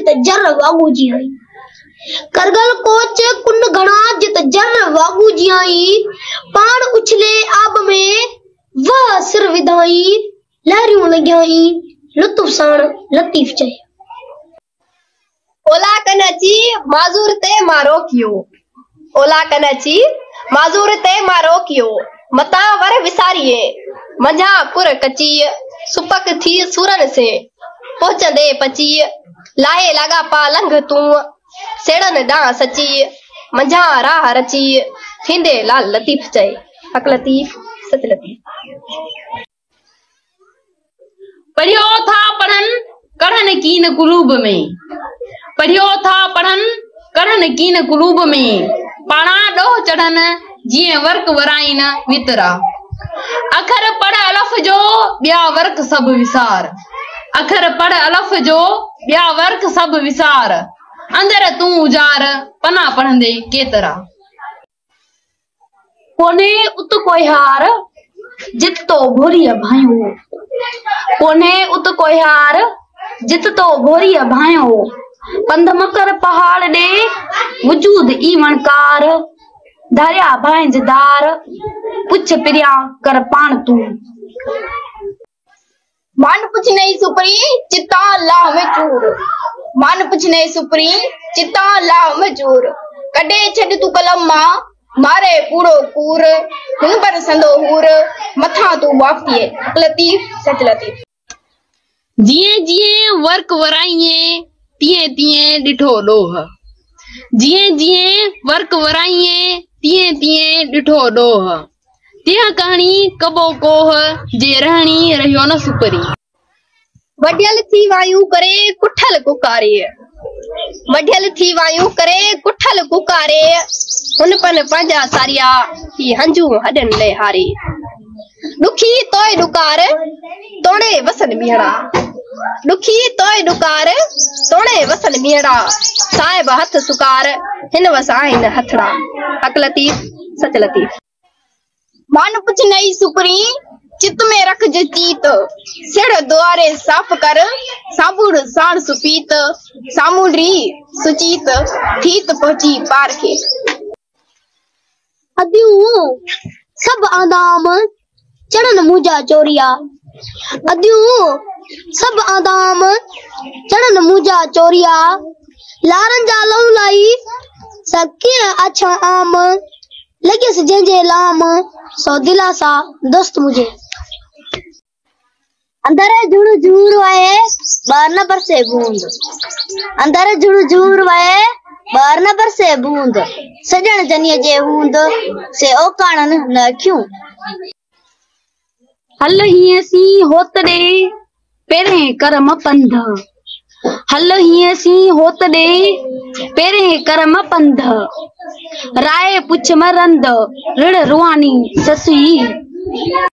जित जर वागू जी आई करगल कोच कुन घना जित जर वागू जी आई पान उछले आब में वह सिर विधाई लहरियों लग्याई लुत्फ साण लतीफ चे ओला कनची माजूर ते मारो कियो ओला कनची माजूर ते मारो कियो मता वर विसारिए मजा पुर कची सुपक थी सूरन से पहुंचंदे पची लाए लगा पा लंघ तू सेड़न डा सची मजा राह रची थींदे लाल लतीफ चे हक लतीफ सच लतीफ पढ़ियो था पढ़न कढ़न कीन कुलूब में पढ़ियो था पढ़न कढ़न कीन कुलूब में पाणा डोह चढ़न जिए वर्क वराइन वितरा अखर पढ़ अलफ जो ब्या वर्क सब विसार अखर पढ़ अलफ जो ब्या वर्क सब विसार अंदर तू उजार पना पढ़ंदे केतरा कोने उत कोई हार जित तो भोरी भाइयों कोने उत कोई हार जित तो भोरी भाइयों पंध मकर पहाड़ दे वजूद ईवनकार धारिया भांजदार पुछ पिरिया कर पान तू मान पुछ नहीं सुपरी चिता लाह में चूर मान पुछ नहीं सुपरी चिता लाह में चूर कडे छड तू कलम मां मारे पूरो कूर हुन पर संदो हूर मथा तू वाफिए लतीफ सच लतीफ जिए जिए वर्क वराइए तिए तिए डिठो डोह जिए जिए वर्क वराइए तिए तिए डिठो डोह तिया कहानी कबो कोह जे रहणी रहियो न सुपरी वढियल थी वायु करे कुठल कुकारे वढियल थी वायु करे कुठल कुकारे हुन पन पंजा सारिया ही हंजू हडन ले हारे दुखी तोय दुकार तोड़े वसन बिहड़ा दुखी तोय दुकार तोड़े वसन बिहड़ा साहिब हथ सुकार हिन वसाइन हथड़ा हक लतीफ सच लतीफ मान पुछ नहीं सुपरी चित में रख जो चीत सिर द्वारे साफ कर साबुड़ साण सुपीत सामुंडी सुचीत थीत पहुंची पार के अद्यू सब आदाम चढ़न मुजा चोरिया अद्यू सब आदाम चढ़न मुजा चोरिया लारन जा लहू लाई सके अच्छा आम लगे से जेजे लाम सो दिलासा दोस्त मुझे अंदर जुड़ जुड़ वाए बार न बरसे बूंद अंदर जुड़ जुड़ वाए बार न बरसे बूंद सजन जनिए जे हूंद से ओ काणन न क्यों हल हिए सी होत दे पेरे करम पंध हल हिए सी होत दे पेरे करम पंध राय पुछ मरंद ऋण रुआनी ससी